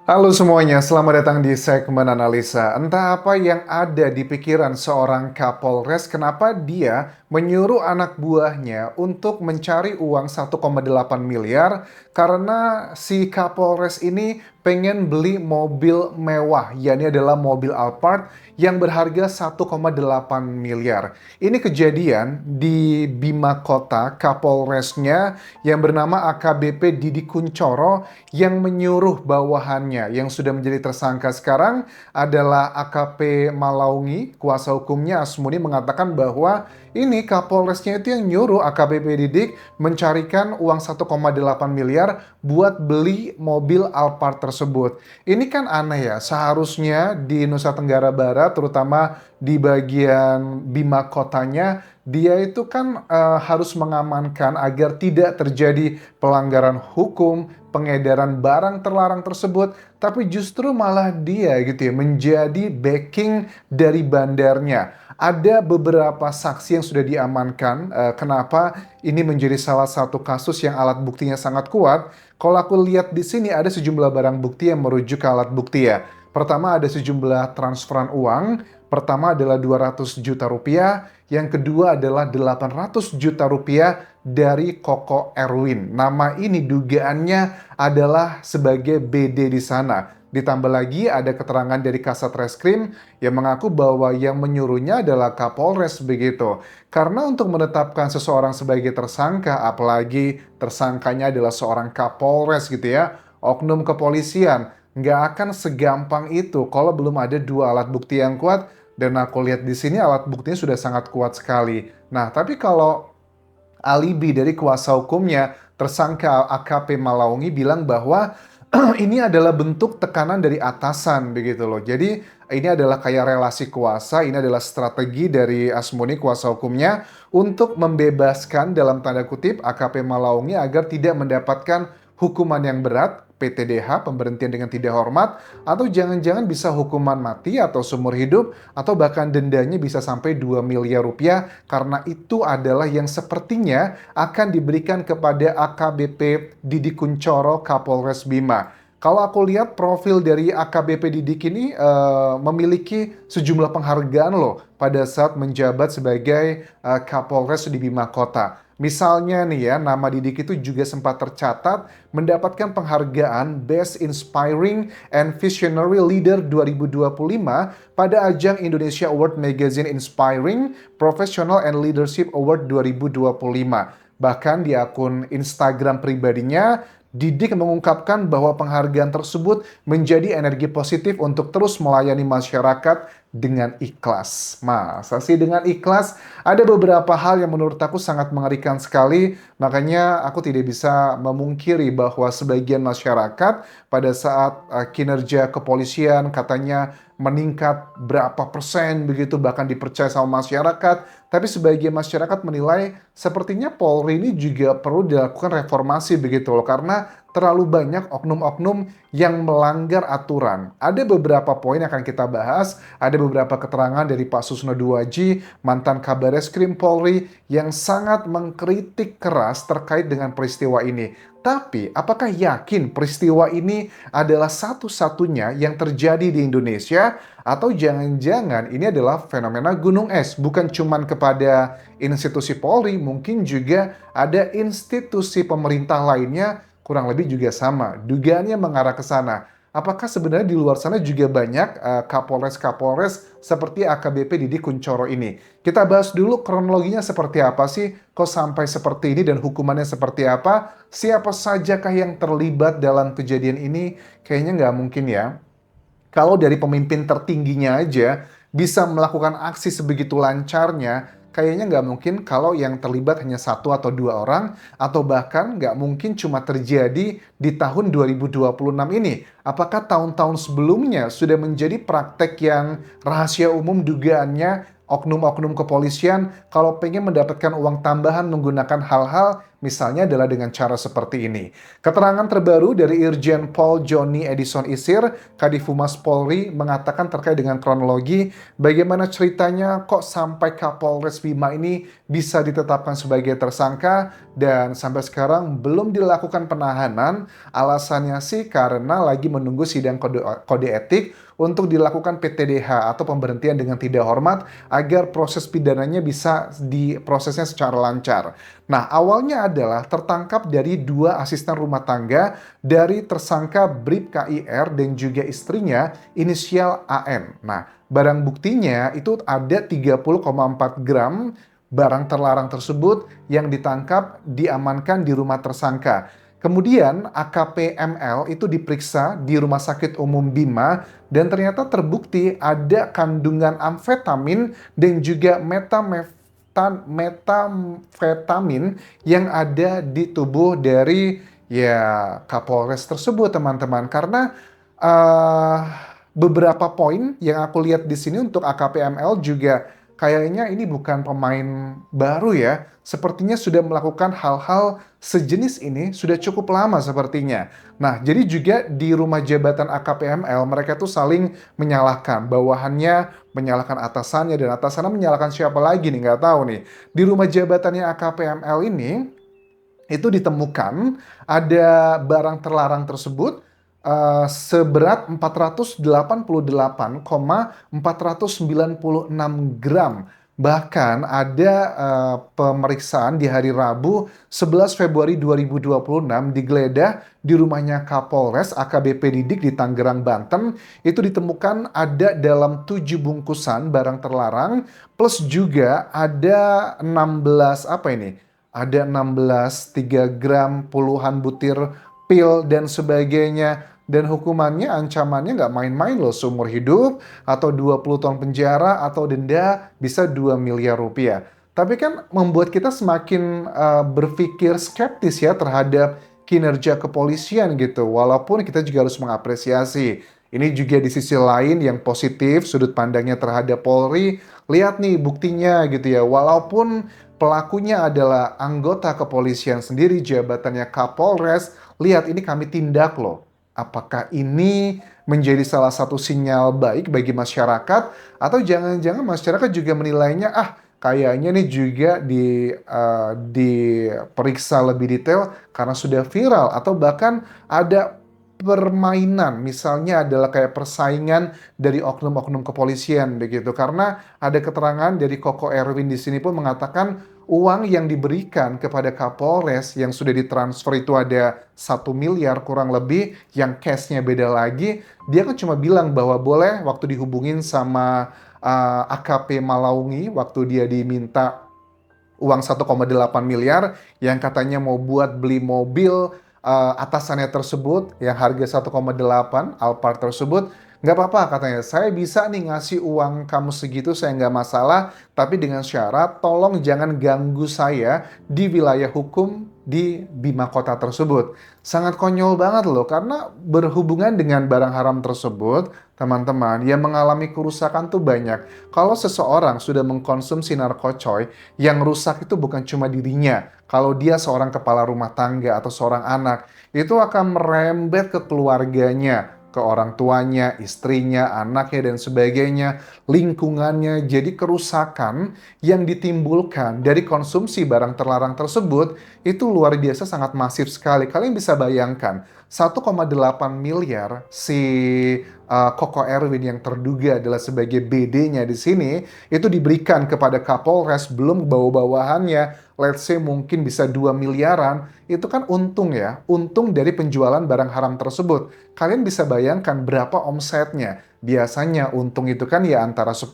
Halo semuanya, selamat datang di segmen analisa. Entah apa yang ada di pikiran seorang Kapolres, kenapa dia menyuruh anak buahnya untuk mencari uang 1,8 miliar karena si Kapolres ini pengen beli mobil mewah, yakni adalah mobil Alphard yang berharga 1,8 miliar. Ini kejadian di Bima Kota, Kapolresnya yang bernama AKBP Didi Kuncoro yang menyuruh bawahannya yang sudah menjadi tersangka sekarang adalah AKP Malaungi. Kuasa hukumnya Asmuni mengatakan bahwa ini Kapolresnya itu yang nyuruh AKBP Didik mencarikan uang 1,8 miliar buat beli mobil Alphard tersebut. Ini kan aneh ya, seharusnya di Nusa Tenggara Barat, terutama di bagian Bima Kotanya, dia itu kan harus mengamankan agar tidak terjadi pelanggaran hukum, pengedaran barang terlarang tersebut, tapi justru malah dia gitu ya menjadi backing dari bandarnya. Ada beberapa saksi yang sudah diamankan. Kenapa ini menjadi salah satu kasus yang alat buktinya sangat kuat? Kalau aku lihat di sini ada sejumlah barang bukti yang merujuk ke alat bukti ya. Pertama ada sejumlah transferan uang. Pertama adalah 200 juta rupiah, yang kedua adalah 800 juta rupiah dari Koko Erwin. Nama ini dugaannya adalah sebagai BD di sana. Ditambah lagi ada keterangan dari Kasat Reskrim yang mengaku bahwa yang menyuruhnya adalah Kapolres begitu. Karena untuk menetapkan seseorang sebagai tersangka, apalagi tersangkanya adalah seorang Kapolres gitu ya, oknum kepolisian, nggak akan segampang itu kalau belum ada dua alat bukti yang kuat, dan aku lihat di sini alat buktinya sudah sangat kuat sekali. Nah, tapi kalau alibi dari kuasa hukumnya, tersangka AKP Malaungi bilang bahwa ini adalah bentuk tekanan dari atasan begitu loh. Jadi ini adalah kayak relasi kuasa, ini adalah strategi dari Asmuni kuasa hukumnya untuk membebaskan dalam tanda kutip AKP Malaungi agar tidak mendapatkan hukuman yang berat, PTDH, pemberhentian dengan tidak hormat, atau jangan-jangan bisa hukuman mati atau seumur hidup, atau bahkan dendanya bisa sampai 2 miliar rupiah, karena itu adalah yang sepertinya akan diberikan kepada AKBP Didi Kuncoro Kapolres Bima. Kalau aku lihat profil dari AKBP Didik ini memiliki sejumlah penghargaan loh pada saat menjabat sebagai Kapolres di Bima Kota. Misalnya nih ya, nama Didik itu juga sempat tercatat mendapatkan penghargaan Best Inspiring and Visionary Leader 2025 pada ajang Indonesia Award Magazine Inspiring Professional and Leadership Award 2025. Bahkan di akun Instagram pribadinya, Didik mengungkapkan bahwa penghargaan tersebut menjadi energi positif untuk terus melayani masyarakat dengan ikhlas. Masa sih dengan ikhlas? Ada beberapa hal yang menurut aku sangat mengerikan sekali, makanya aku tidak bisa memungkiri bahwa sebagian masyarakat pada saat kinerja kepolisian katanya meningkat berapa persen begitu, bahkan dipercaya sama masyarakat, tapi sebagian masyarakat menilai sepertinya Polri ini juga perlu dilakukan reformasi begitu loh, karena terlalu banyak oknum-oknum yang melanggar aturan. Ada beberapa poin yang akan kita bahas, ada beberapa keterangan dari Pak Susno Duwaji, mantan Kabareskrim Polri, yang sangat mengkritik keras terkait dengan peristiwa ini. Tapi, apakah yakin peristiwa ini adalah satu-satunya yang terjadi di Indonesia? Atau jangan-jangan ini adalah fenomena gunung es, bukan cuman kepada institusi Polri, mungkin juga ada institusi pemerintah lainnya kurang lebih juga sama. Dugaannya mengarah ke sana. Apakah sebenarnya di luar sana juga banyak Kapolres-Kapolres seperti AKBP Didi Kuncoro ini? Kita bahas dulu kronologinya seperti apa sih, kok sampai seperti ini dan hukumannya seperti apa? Siapa sajakah yang terlibat dalam kejadian ini? Kayaknya nggak mungkin ya. Kalau dari pemimpin tertingginya aja bisa melakukan aksi sebegitu lancarnya, kayaknya nggak mungkin kalau yang terlibat hanya satu atau dua orang, atau bahkan nggak mungkin cuma terjadi di tahun 2026 ini. Apakah tahun-tahun sebelumnya sudah menjadi praktek yang rahasia umum dugaannya oknum-oknum kepolisian kalau pengen mendapatkan uang tambahan menggunakan hal-hal Misalnya adalah dengan cara seperti ini. Keterangan terbaru dari Irjen Pol Joni Edison Isir, Kadif Humas Polri, mengatakan terkait dengan kronologi bagaimana ceritanya kok sampai Kapolres Bima ini bisa ditetapkan sebagai tersangka dan sampai sekarang belum dilakukan penahanan. Alasannya sih karena lagi menunggu sidang kode etik untuk dilakukan PTDH atau pemberhentian dengan tidak hormat agar proses pidananya bisa diprosesnya secara lancar. Nah, awalnya adalah tertangkap dari 2 asisten rumah tangga dari tersangka Bribka IR dan juga istrinya inisial AN. Nah, barang buktinya itu ada 30,4 gram barang terlarang tersebut yang ditangkap diamankan di rumah tersangka. Kemudian AKP ML itu diperiksa di Rumah Sakit Umum Bima dan ternyata terbukti ada kandungan amfetamin dan juga metamfetamin yang ada di tubuh dari ya Kapolres tersebut, teman-teman. Karena uh, beberapa poin yang aku lihat di sini untuk AKP ML juga kayaknya ini bukan pemain baru ya. Sepertinya sudah melakukan hal-hal sejenis ini sudah cukup lama sepertinya. Nah, jadi juga di rumah jabatan AKPML mereka tuh saling menyalahkan. Bawahannya menyalahkan atasannya dan atasannya menyalahkan siapa lagi nih, nggak tahu nih. Di rumah jabatannya AKPML ini itu ditemukan ada barang terlarang tersebut seberat 488,496 gram. Bahkan ada pemeriksaan di hari Rabu 11 Februari 2026 digeledah di rumahnya Kapolres AKBP Didik di Tangerang, Banten. Itu ditemukan ada dalam 7 bungkusan barang terlarang plus juga ada 16 apa ini? Ada 16 3 gram puluhan butir pil dan sebagainya. Dan hukumannya, ancamannya nggak main-main loh, seumur hidup, atau 20 tahun penjara, atau denda bisa 2 miliar rupiah. Tapi kan membuat kita semakin berpikir skeptis ya terhadap kinerja kepolisian gitu. Walaupun kita juga harus mengapresiasi. Ini juga di sisi lain yang positif, sudut pandangnya terhadap Polri. Lihat nih buktinya gitu ya. Walaupun pelakunya adalah anggota kepolisian sendiri, jabatannya Kapolres, lihat ini kami tindak loh. Apakah ini menjadi salah satu sinyal baik bagi masyarakat atau jangan-jangan masyarakat juga menilainya kayaknya nih juga diperiksa lebih detail karena sudah viral atau bahkan ada permainan, misalnya adalah kayak persaingan dari oknum-oknum kepolisian begitu. Karena ada keterangan dari Koko Erwin di sini pun mengatakan uang yang diberikan kepada Kapolres yang sudah ditransfer itu ada 1 miliar kurang lebih, yang cashnya beda lagi. Dia kan cuma bilang bahwa boleh waktu dihubungin sama AKP Malaungi waktu dia diminta uang 1,8 miliar yang katanya mau buat beli mobil atasannya tersebut yang harga 1,8 Alphard tersebut. Nggak apa-apa katanya, saya bisa nih ngasih uang kamu segitu, saya nggak masalah, tapi dengan syarat tolong jangan ganggu saya di wilayah hukum di Bima Kota tersebut. Sangat konyol banget loh, karena berhubungan dengan barang haram tersebut, teman-teman, yang mengalami kerusakan tuh banyak. Kalau seseorang sudah mengkonsumsi narkocoy, yang rusak itu bukan cuma dirinya. Kalau dia seorang kepala rumah tangga atau seorang anak, itu akan merembet ke keluarganya, ke orang tuanya, istrinya, anaknya, dan sebagainya, lingkungannya. Jadi kerusakan yang ditimbulkan dari konsumsi barang terlarang tersebut itu luar biasa sangat masif sekali. Kalian bisa bayangkan, 1,8 miliar si Koko Erwin yang terduga adalah sebagai BD-nya di sini, itu diberikan kepada Kapolres, belum bawa-bawahannya, let's say mungkin bisa 2 miliaran, itu kan untung ya, untung dari penjualan barang haram tersebut. Kalian bisa bayangkan berapa omsetnya. Biasanya untung itu kan ya antara 10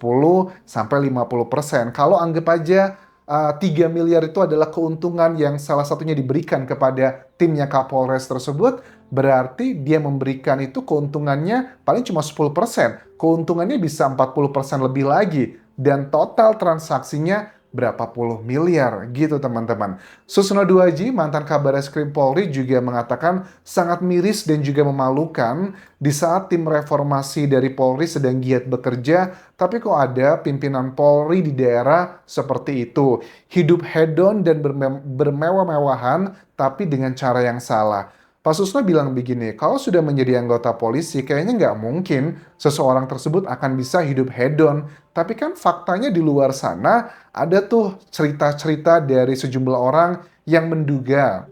sampai 50%. Kalau anggap aja 3 miliar itu adalah keuntungan yang salah satunya diberikan kepada timnya Kapolres tersebut, berarti dia memberikan itu keuntungannya paling cuma 10%. Keuntungannya bisa 40% lebih lagi. Dan total transaksinya berapa puluh miliar gitu teman-teman. Susno Duaji, mantan Kabareskrim Polri juga mengatakan sangat miris dan juga memalukan di saat tim reformasi dari Polri sedang giat bekerja, tapi kok ada pimpinan Polri di daerah seperti itu. Hidup hedon dan bermewah-mewahan, tapi dengan cara yang salah. Pak Susno bilang begini, kalau sudah menjadi anggota polisi, kayaknya nggak mungkin seseorang tersebut akan bisa hidup hedon. Tapi kan faktanya di luar sana, ada tuh cerita-cerita dari sejumlah orang yang menduga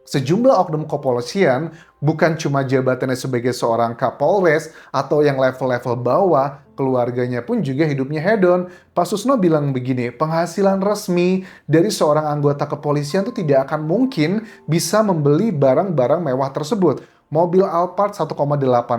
sejumlah oknum kepolisian bukan cuma jabatannya sebagai seorang kapolres atau yang level-level bawah, keluarganya pun juga hidupnya hedon. Pak Susno bilang begini, penghasilan resmi dari seorang anggota kepolisian itu tidak akan mungkin bisa membeli barang-barang mewah tersebut. Mobil Alphard 1,8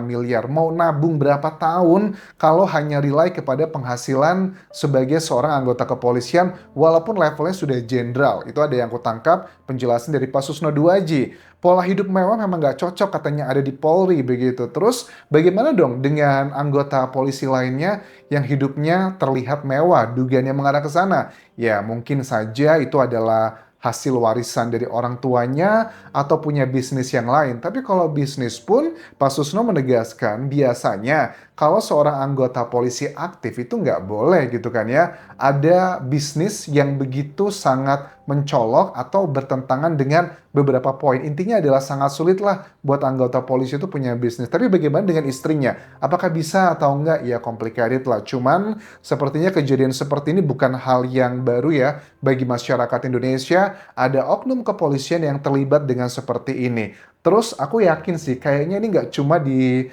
miliar, mau nabung berapa tahun kalau hanya rely kepada penghasilan sebagai seorang anggota kepolisian walaupun levelnya sudah jenderal. Itu ada yang aku tangkap penjelasan dari Pak Susno Duaji. Pola hidup mewah memang nggak cocok katanya ada di Polri begitu. Terus bagaimana dong dengan anggota polisi lainnya yang hidupnya terlihat mewah, dugaannya mengarah ke sana? Ya mungkin saja itu adalah hasil warisan dari orang tuanya atau punya bisnis yang lain. Tapi kalau bisnis pun, Pak Susno menegaskan biasanya kalau seorang anggota polisi aktif itu nggak boleh gitu kan ya. Ada bisnis yang begitu sangat mencolok atau bertentangan dengan beberapa poin. Intinya adalah sangat sulit lah buat anggota polisi itu punya bisnis. Tapi bagaimana dengan istrinya? Apakah bisa atau enggak? Ya complicated lah. Cuman sepertinya kejadian seperti ini bukan hal yang baru ya bagi masyarakat Indonesia. Ada oknum kepolisian yang terlibat dengan seperti ini. Terus aku yakin sih kayaknya ini nggak cuma di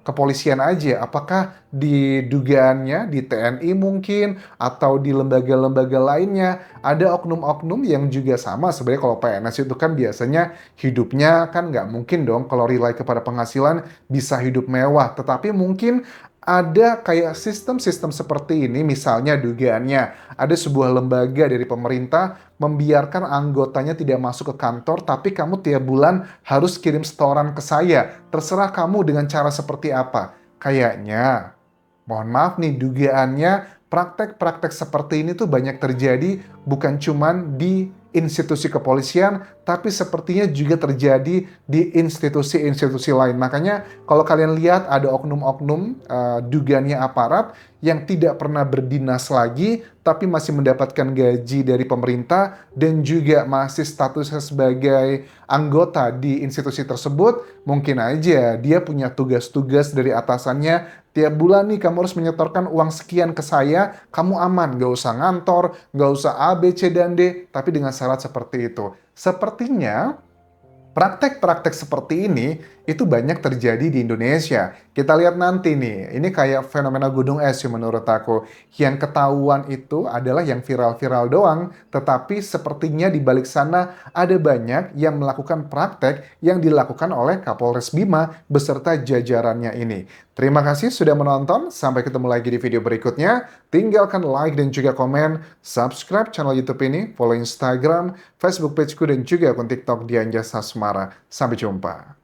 kepolisian aja. Apakah di dugaannya di TNI mungkin atau di lembaga-lembaga lainnya ada oknum-oknum yang juga sama. Sebenarnya kalau PNS itu kan biasanya hidupnya kan nggak mungkin dong kalau rely kepada penghasilan bisa hidup mewah. Tetapi mungkin ada kayak sistem-sistem seperti ini, misalnya dugaannya ada sebuah lembaga dari pemerintah membiarkan anggotanya tidak masuk ke kantor, tapi kamu tiap bulan harus kirim setoran ke saya. Terserah kamu dengan cara seperti apa. Kayaknya, mohon maaf nih, dugaannya praktek-praktek seperti ini tuh banyak terjadi bukan cuman di institusi kepolisian, tapi sepertinya juga terjadi di institusi-institusi lain. Makanya kalau kalian lihat ada oknum-oknum dugaannya aparat yang tidak pernah berdinas lagi, tapi masih mendapatkan gaji dari pemerintah dan juga masih statusnya sebagai anggota di institusi tersebut, mungkin aja dia punya tugas-tugas dari atasannya, tiap bulan nih kamu harus menyetorkan uang sekian ke saya, kamu aman, gak usah ngantor, gak usah A, B, C, dan D, tapi dengan syarat seperti itu. Sepertinya praktek-praktek seperti ini itu banyak terjadi di Indonesia. Kita lihat nanti nih, ini kayak fenomena gunung es sih menurut aku. Yang ketahuan itu adalah yang viral-viral doang, tetapi sepertinya di balik sana ada banyak yang melakukan praktek yang dilakukan oleh Kapolres Bima beserta jajarannya ini. Terima kasih sudah menonton, sampai ketemu lagi di video berikutnya. Tinggalkan like dan juga komen, subscribe channel YouTube ini, follow Instagram, Facebook pageku dan juga akun TikTok Dian Jasa Asmara. Sampai jumpa.